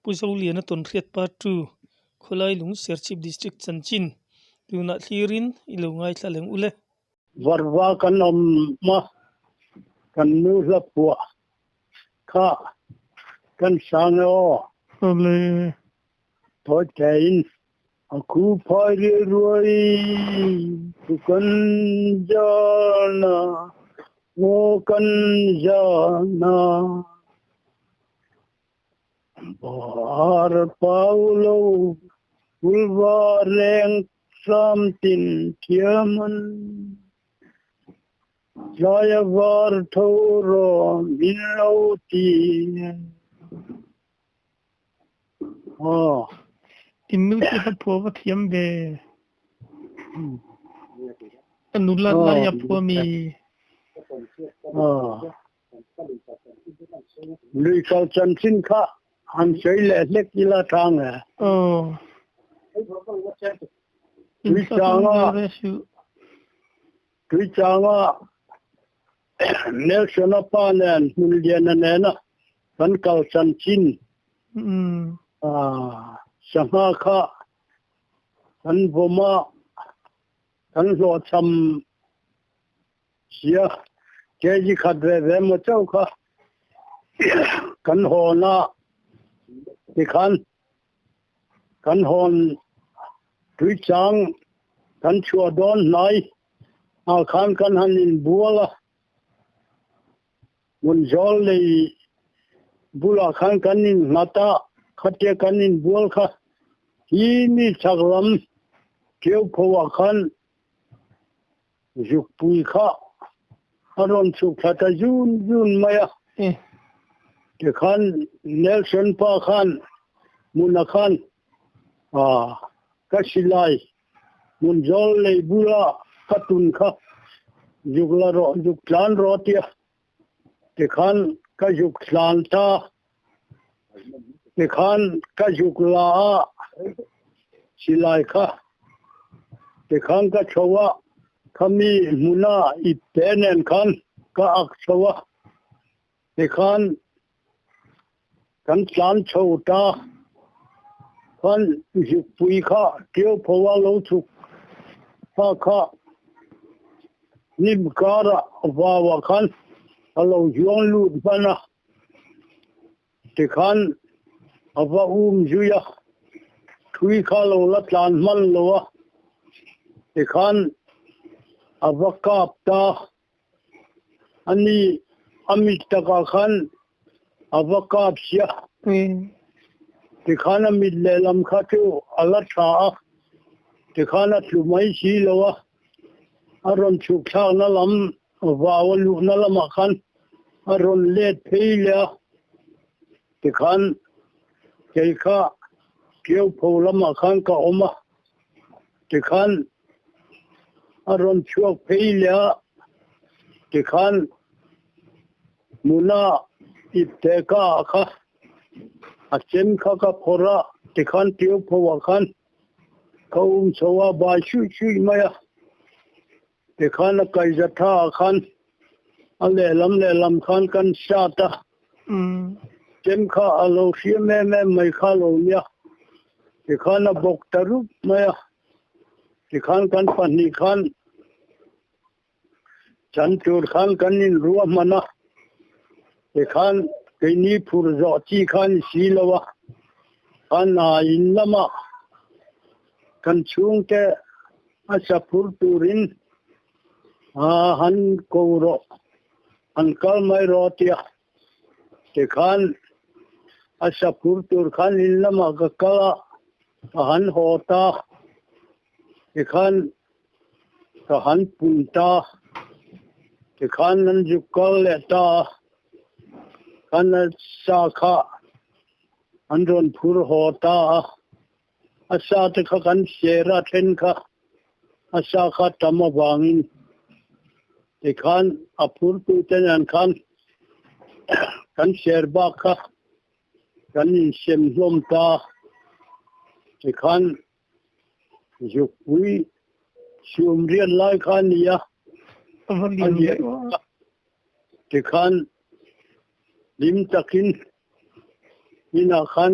Puzauli na ton riat part 2 Kholai Lung Serchip District Chanchin tuna thirin ilungai thaleng ule warwa kan ma kan nu la pu kha kan sango ole to chain aku phari roi kan jana wo kan jana bar paulo ulvareng samtin tiaman Jaya var thoro milauti inuti ha phuwa thiam be anulat la ya phuwa mi lui kal chan sin kha han sei le lek ila thang Tui changa Nelson Panen Muliana Nena Kan Kal Chanchin Sanga Kha Kan Voma Kan Lo Cham Sia Keji Khadre Mo Chau Kha Kan Hona Kan Hon Tui Chang Kan Chua Don Nai Khan kan hanin buala mun jol le bula khan kanin mata khate kanin bual kha hi ni chaglam keu phowa khan juk pui kha aron chu khata jun maya ke khan Nelson pa khan muna khan kasilai mun jol le bula katun kha juk tlan ro tia te khan ka juk tlan ta te khan ka juk la silai kha te khan ka chowa khami muna ipenen khan ka ak chowa te khan kan tlan chota khan juk pui kha keu phowa lo chuk kha Nim kara wawa khan alo yuang lut bana te khan ava juya thui kha lo la tlan man lo te khan ava kap ta ani amit taka khan ava kap sia te khan amit le lam kha tu ala tha te khan atlu mai si lo aron chuk thang na lam wawalu na lam khan aron let pheila te khan kha keu pholam khan ka oma te khan aron chuak pheila te khan muna iteka kha achem kha ka phora te khan keu phowa khan kaum chowa ba shu maya te khan kai jatha khan ale lam khan kan shata jem kha alo shi me mai kha lo nya te khan bok taru maya te khan kan pani khan chan tur khan kan in ruwa mana te khan kaini phur zo chi khan si lawa kana in lama kan chung te asapur turin han koro han kal mai rotia te khan asapur tur khan illama ka han hota te khan ka han punta te khan nan jukal leta khan sakha andron phur hota asa te khan sera then kha asa kha tamawangin te khan apur tu ten khan kan sherba kha kan sem lom ta te khan jukui siumrian lai khan ya te khan lim takin ina khan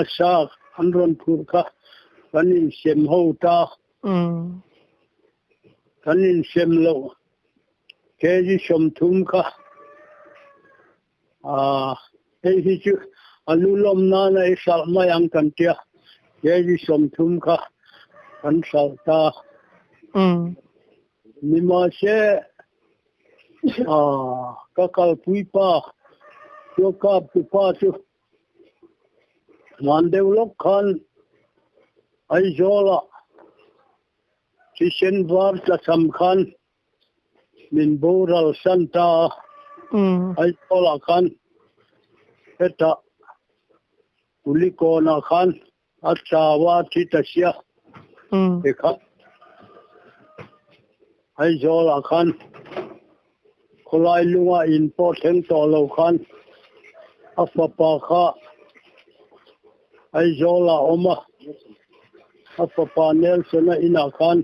asa anron phur kha kanin sem ho ta kanin sem lo ke ji som thum kha ei hi chu alulom na na sal mai ang kan tia ke ji som thum kha kan sal ta ni ma se kakal pui pa yo ka pu pa chu man develop khan ai zola si sen var ta sam khan min boral santa ai zola khan eta uliko na khan achawa titasia ekha ai zola khan kholai lunga in po theng to lo khan afapa kha ai zola oma afapa nelson ina khan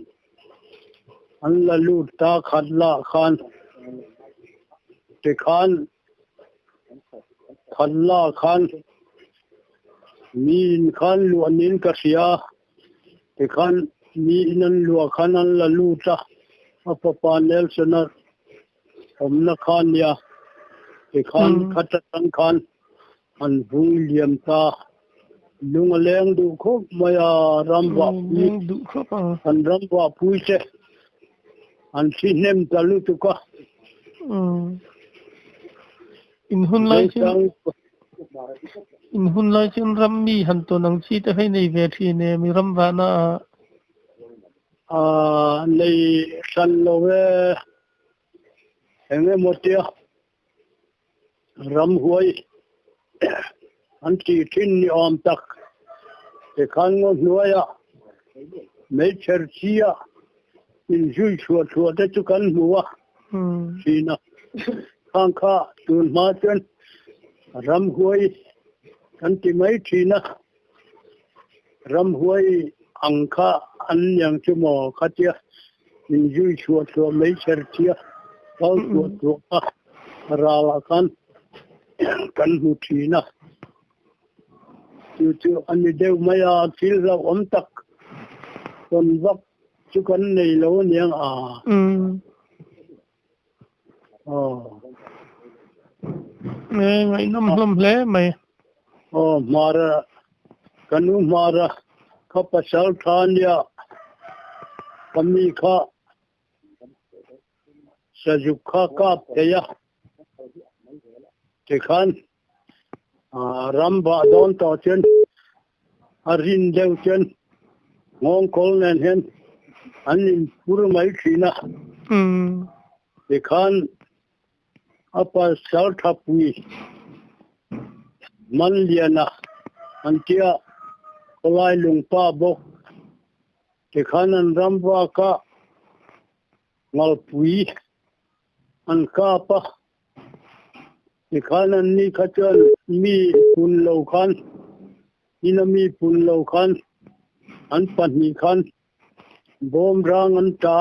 an la lut ta khadla khan te khan khadla khan min khan luanin ka sia te khan mi inan lua khan an la luta afapa nelson omna khan ya te khan khatang khan an vung liam ta lunga leng du khop maya ramba du khop an ramba pui che an sinem talu tu ka in hun lai chen rammi han to nang chi te hai nei ve thi ne mi ram wa na nei san lo ve enge motia ram huai an ti thin ni om tak te khan ngo nuaya me cherchia in jui chua te chu kan muwa sina khang kha tun ma chen ram huai kan ti mai thina ram huai angkha an yang chu mo khatia in jui chua me cherchia kau chua rala kan hu thina chu ani deu maya thil la om tak kon vak chu kan nei lo niang ngai nam hlom hle mai mara kanu mara kha pasal thania kami kha sajukha ka peya te khan ramba don to chen arin deu chen ngong kol nen hen anin pur mai thina te khan apa sal thapui man liana antia kolai lung pa bok te khan an ramba ka ngal pui an ka pa te khan an ni khachan mi pun lo khan ina mi pun lo khan an pan ni khan bom rang an ta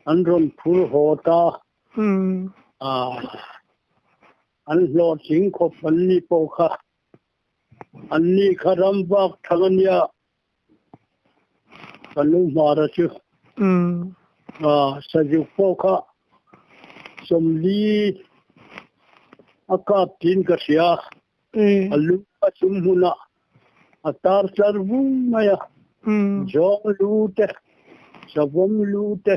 an ron phul ho ta an lo sing khop an ni po kha an ni kharam bak thangania kanu mara chu sajuk po kha somli akap tin ka sia alu pasum huna atar sarvu maya jong lute savom lute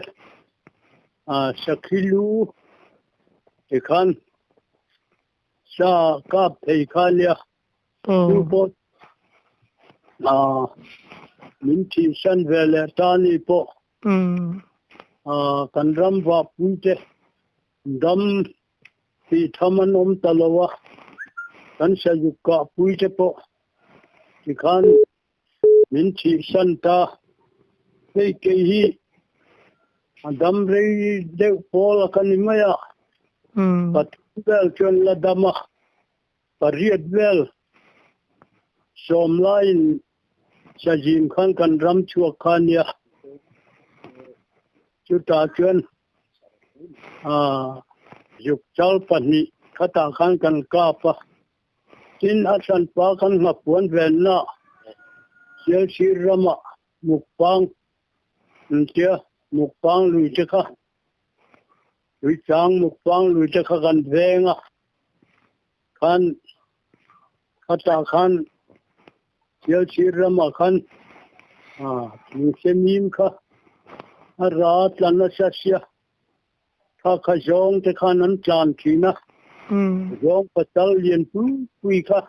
sakhilu ekhan sa kap thei khalia tu po min thi san vele tani po kanram wa punte dam pi thaman om talawa kan sa yukka puite po ekhan min thi san ta ei ke hi dam rei de pol kanimaya pat bel chon la dama pariat bel somlain sajim khan kan ram chua khania chuta chon yuk chal pani khata khan kan ka pa tin asan pa kan ngapuan ven na sial sirama mukpang ntia mukpang lui chaka lui chang mukpang lui chaka kan venga kan kata kan sial sirama kan ni semim ka arat lana sasya ka kajong te kanan chan kina Rong patal lian pui ka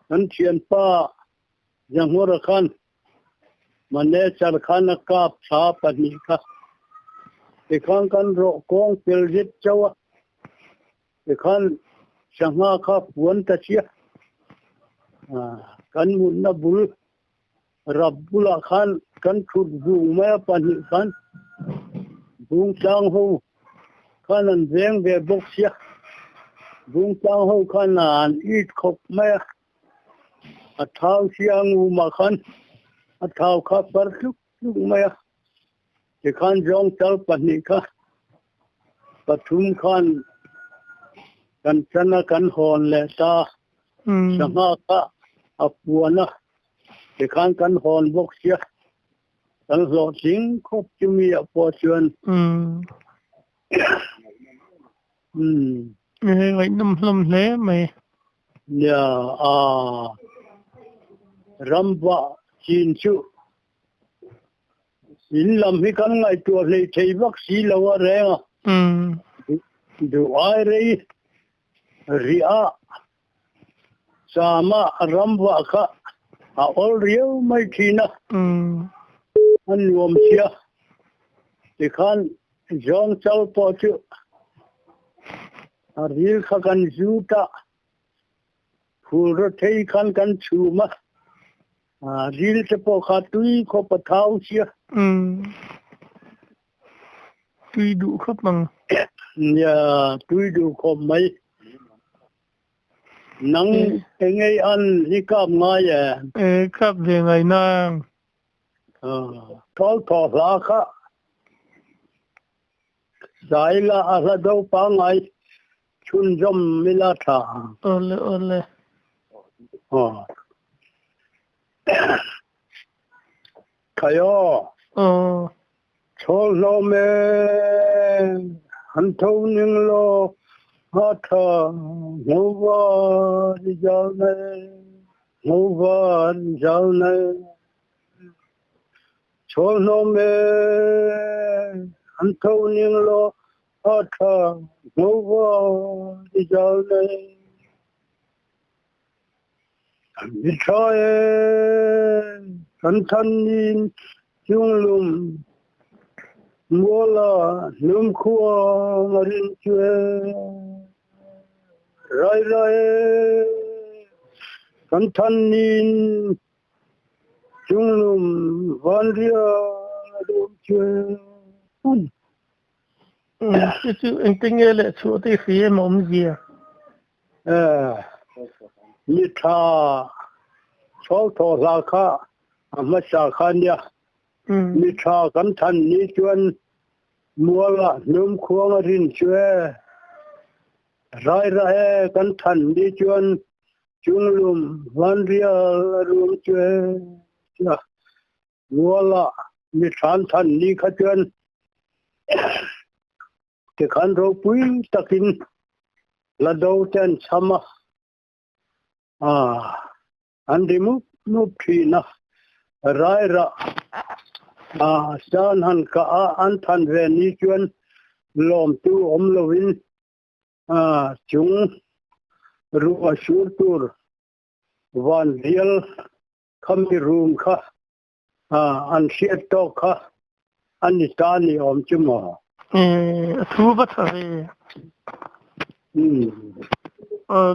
nan thian pa yang hora khan mane char khan kap tha pani ka te khan kan ro kong pel jit chawa te khan sanga kha puan ta chia kan mun na bul rabbula khan kan thut bu ma pani khan bung chang ho khan an veng ve bok sia Bung tang ho khan an ít khóc mẹ a thao xiang u mà khan a thao kha par lúc lúc mẹ thì khan jong tal pani kha pathum khan kan chana kan hon le ta sanga kha a puana thì khan kan hon bok sia kan lo sing khop chumi a po chuan vậy năm lé mày ya ramba chin chu in lam hi kan ngai tu le thei vak si lo re du ai re ria sama ramba kha a ol riu mai thina an nuam sia ti khan jong chal po chu ril kha kan juta phul ro thei khan kan chuma ril te po kha tui kho pathau sia tui đủ khắp bằng ya tui du kho mai nang engei an hi kap nga ya khắp về ngày nang thol tho la kha sai la ala do pa ngai chun jom mila tha ole kayo chol lo me han thâu ning lo ha tha ngô va di jal ne chol lo me han thâu ning lo ha tha ngô va di jal ne vi try kan than nin chung lum mola num khua marin chue rai kan than nin chung lum van ria dum chue chứ anh tính nghe lại chỗ tí phía mà ông gì ni tha chol tho la kha ma sa khan ya ni tha kan than ni chuan muala num khuang rin chue rai kan than ni chuan chunglum van ria rum chue ya muala ni than ni kha chuan te khan ro pui takin la do ten chama andi mu phina rai ra san han ka an than ve ni chuan lom tu om lovin chung ru ashur tur van riel khami room kha an siat to kha an ni ta ni om chumo thu bắt phải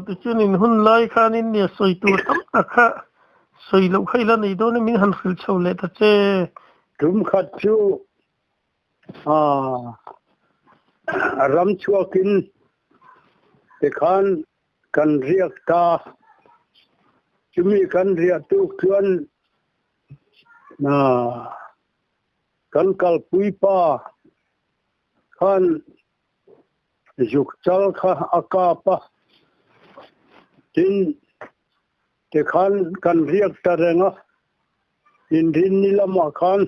tự nhiên mình hun lai khan in nhà soi tu tắm khá soi lâu khay là này đó nên mình hẳn khử sầu lệ thật chứ tum khat chu ram chua kin te khan kan riak ta chumi kan ria tu chuan kan kal pui pa khan juk chal kha aka pa tin te khan kan riak ta renga in rin ni lama khan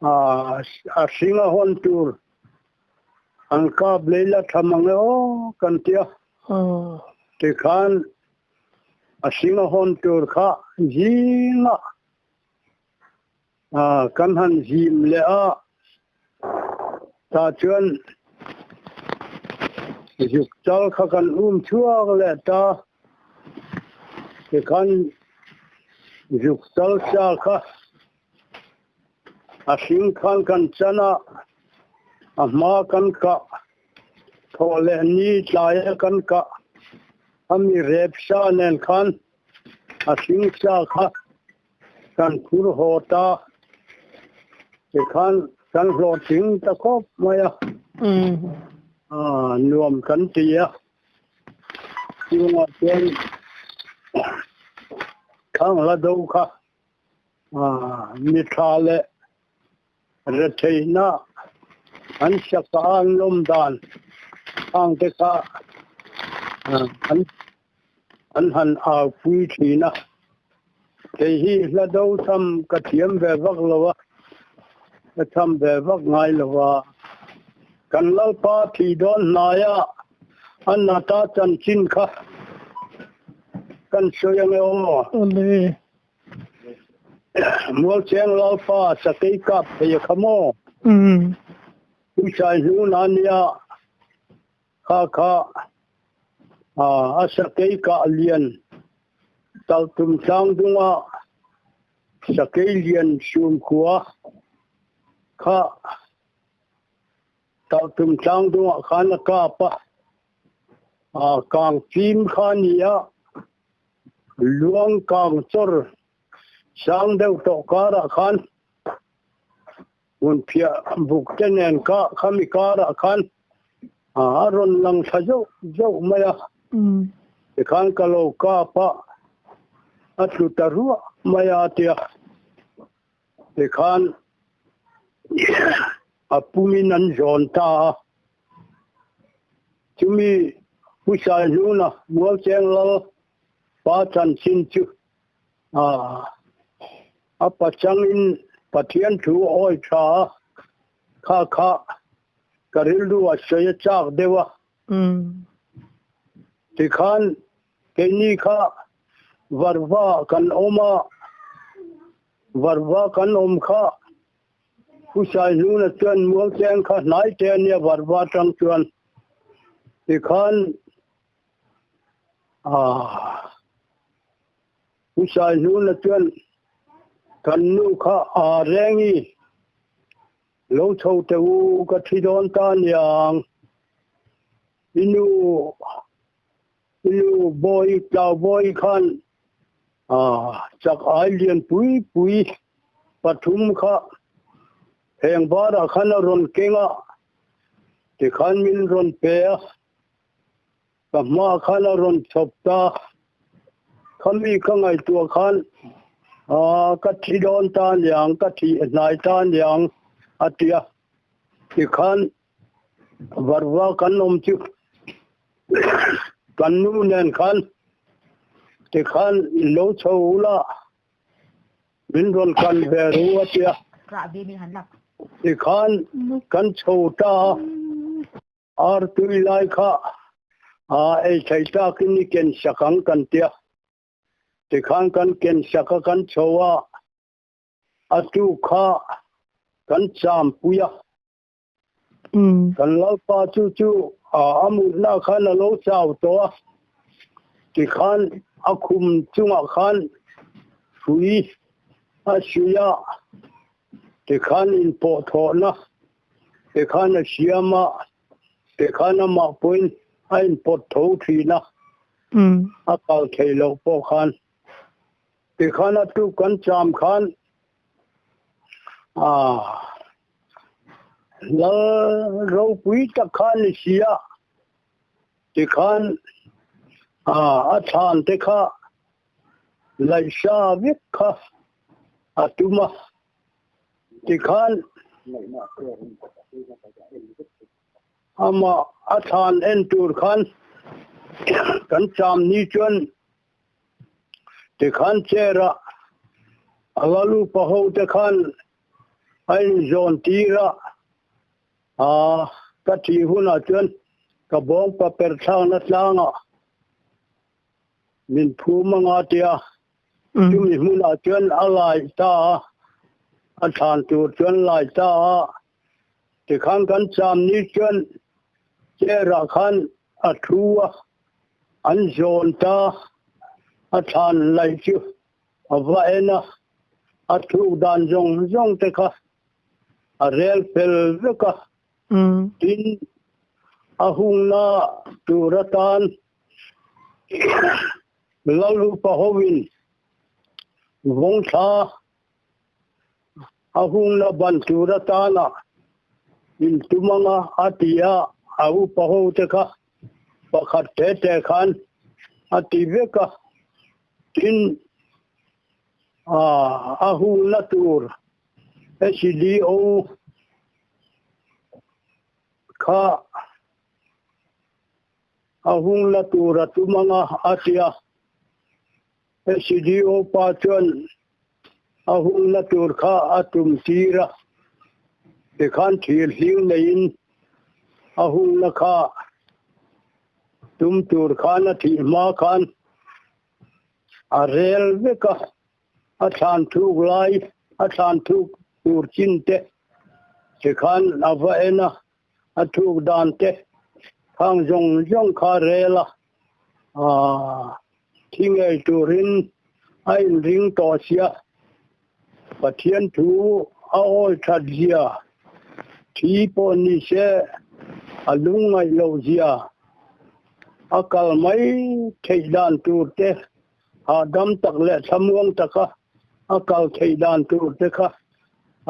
a singa hon tur an ka blela thamang o kan tia te khan a singa hon tur kha jinga kan han jim le a ta chuan juk chal kha kan chuak le ta te khan juk chal cha kha a sing khan kan chana a ma kan ka thole ni tlaya kan ka ami rep sha nen khan a sing cha kha kan phur hota te khan kan lo ting ta khop maya nuam kan tia chung chen khang la do kha mi thale re theina an shaka an lom dan ang te kha an han a pui thina te hi la do tham ka thiam ve vak lawa ka tham ve vak ngai lawa kan lal pa thi don naya an na ta chan chin kha kan soyang o ole mual cheng lal pa sakai kap pe khamo u chai nu nania kha a sakai ka lian tal tum chang dunga sakai lian sum khuwa kha tal tum chang dunga khana ka pa kang phim khania luang kang chor sang deu to kara khan mun phia buk tenen ka khami kara khan ron lang thajo jo maya te khan kalo ka pa atlu tarua maya tia te khan apumi nan zon ta chumi pusai luna mual cheng lal pa chan sin chu apa chang in pathian thu oi tha kha karil du a soya chak dewa ti khan ke ni kha warwa kan om kha pusai luna chuan mual cheng kha nai te ne warwa tang chuan ti khan pusai luna chuan kan nu kha rengi lo chho te u ka thi don ta nyang inu boy khan chak alien pui pathum kha heng bara khan ron kenga te khan min ron pe ka ma khan ron chopta khami ka ngai tu khan ka thi don ta nyang ka thi nai ta nyang atia ti khan warwa kan om chu kan nu nen khan ti khan lo choula min ron kan beru atia ti khan kan chota ar tu lai kha ei thaita kin ni ken sakang kan tia ti khan kan ken saka kan chowa atu kha kan cham puya kan lau pa chu amu na khan lo chau to ti khan akhum chunga khan fui ashuya ti khan in po tho na ti khan siama ti khan ma poin ain pot tho thi na akal thei lo po khan ti khan atu kan cham khan la ro pui ta khan sia ti khan a than te kha lai sha vik kha atuma ti khan ama athan entur khan kan cham ni chuan te khan chera alalu paho te khan ai zon tira ka thi huna chuan ka bong pa per thang na tlanga min phu manga tia chumi huna chuan alai ta athan tur chuan lai ta te khan kan cham ni chuan chera khan athua an zon ta athan lai chu avaena athu dan zong te kha a rel pel veka tin ahung na turatan lalu pahovin vong tha ahung na ban turatana in tumanga atia au paho te kha pakhat te khan ati veka tin ahung na tur SDO kha ahung la tura tumanga atia SDO pa chuan ahung la tur kha atum tira te khan thil hling nein ahung la kha tum tur khan thi ma khan arel veka athan thuk lai athan thuk tur chinte te khan avaena athuk dan te khang zong kha rela thingai turin ai ring to sia pathian thu aoi thadhia thi po ni se alungai lo zia akal mai theidan tur te adam tak le thamuang taka akal theidan tur te kha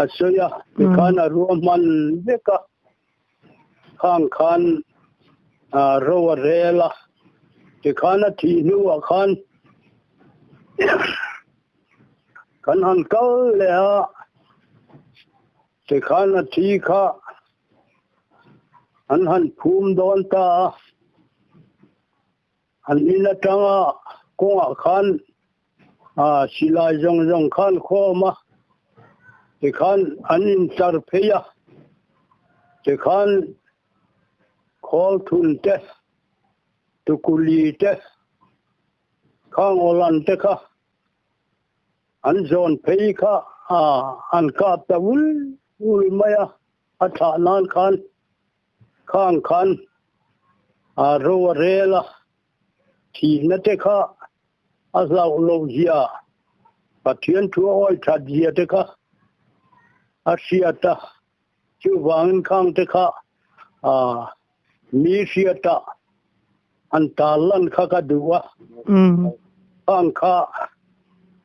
asya te khana roman veka khan rowa rela te khana thi nuwa khan kan han kal le te khana thi kha han phum don ta han ina tanga konga khan silai zong khan khoma te khan anin tar pheya te khan khol thun te tukuli te khang olan te kha an zon phei kha an ka ta ul maya atha nan khan khang khan ro rela thi na te kha azau lo zia pathian thu oi thadhia te kha asiata chu wang khang te kha mi siata antalan kha ka duwa khang kha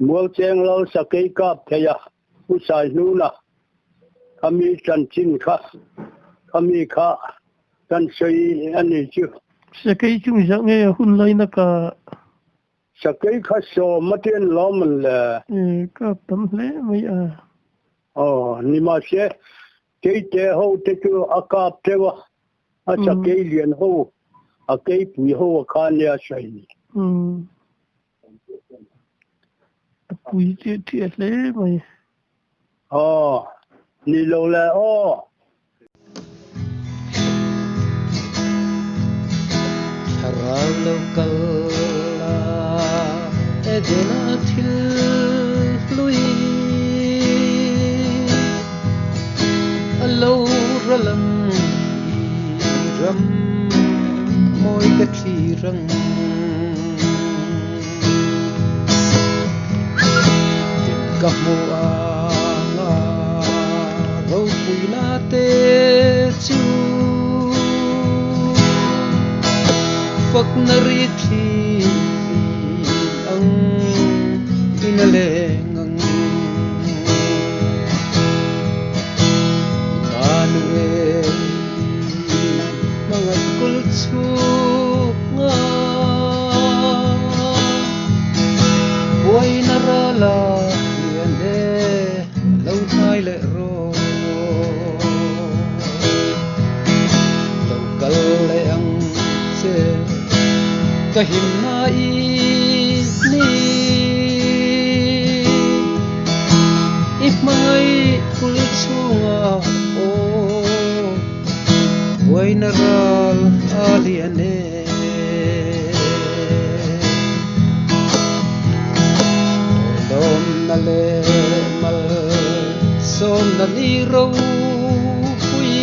mual cheng lo sakai kap thaya usai nuna kami chan chin kha kami kha kan sei ani chu sakai chung jang nge hun lai na ka sakai kha so matien lom le ka tam le mai ni ma se ke te ho te ku akap te wa sakai lian ho akai pui ho khan ya sai pui ti le mai ni lo la haral lokal edena thil lui alo ralam ram moi ka thi rang ka mo anga ro pui na te chu phật na ri thi ang inale ngang manuel mga kul chu nga boy na rala kahim na ini ipmangay kulitsunga o way naral aliane dom nale mal som naniro hui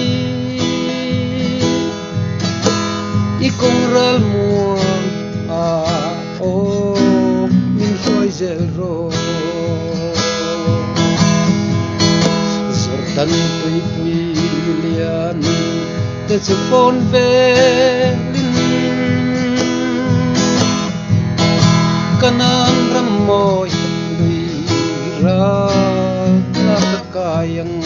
ikong ral muang o min hoy zero tan tui pui lian te chu pon ve lin kanan ram moi lui ra la kayang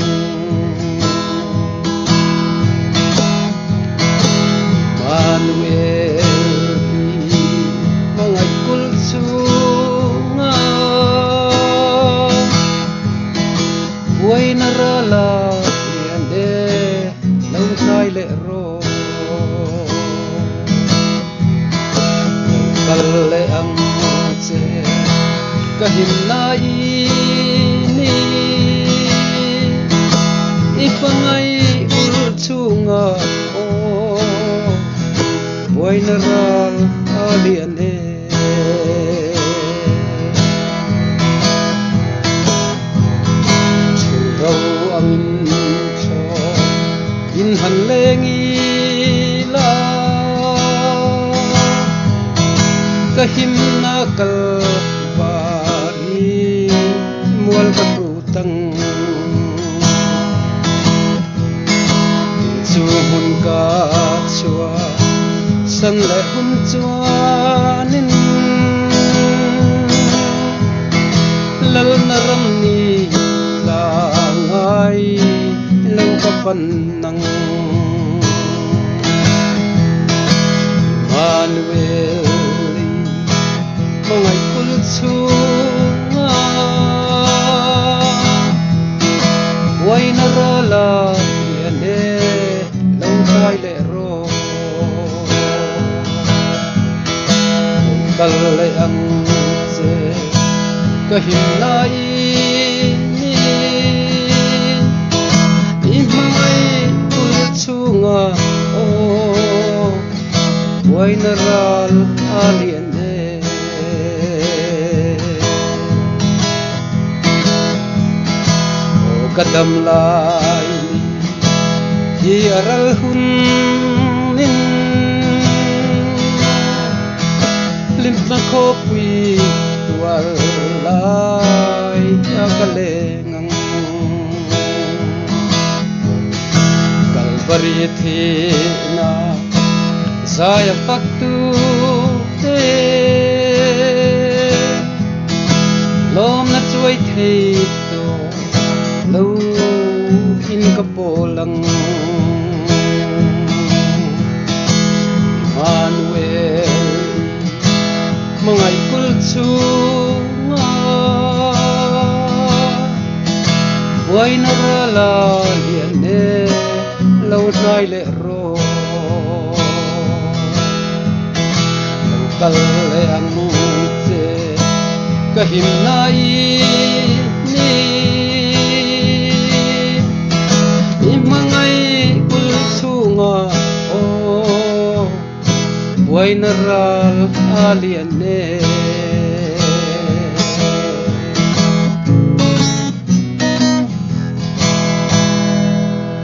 Manuel mangai kul sunga way narala yande lau sai le ro kalle ang se kahim nai ni ipangai ulchunga o way naral aliane ang cho in han lengi la kahim na kal bari mual katutang chu hun ka chua san le hun chuanin lal naram ni ay lang kapanang Manuel mangay kulutsunga way narala yane lang kay lero kalay ang se kahim nai o way naral aliane o kadam lai hi aral hunin lim na kopwi tual lai akalengang Parithina saya faktu lom na chuai thei to lo in kapolang Manuel mangai kulchunga way narala liane lâu nay lệ ro lâu kal lệ ang se kahim nai ni imangai kul sunga o way naral aliane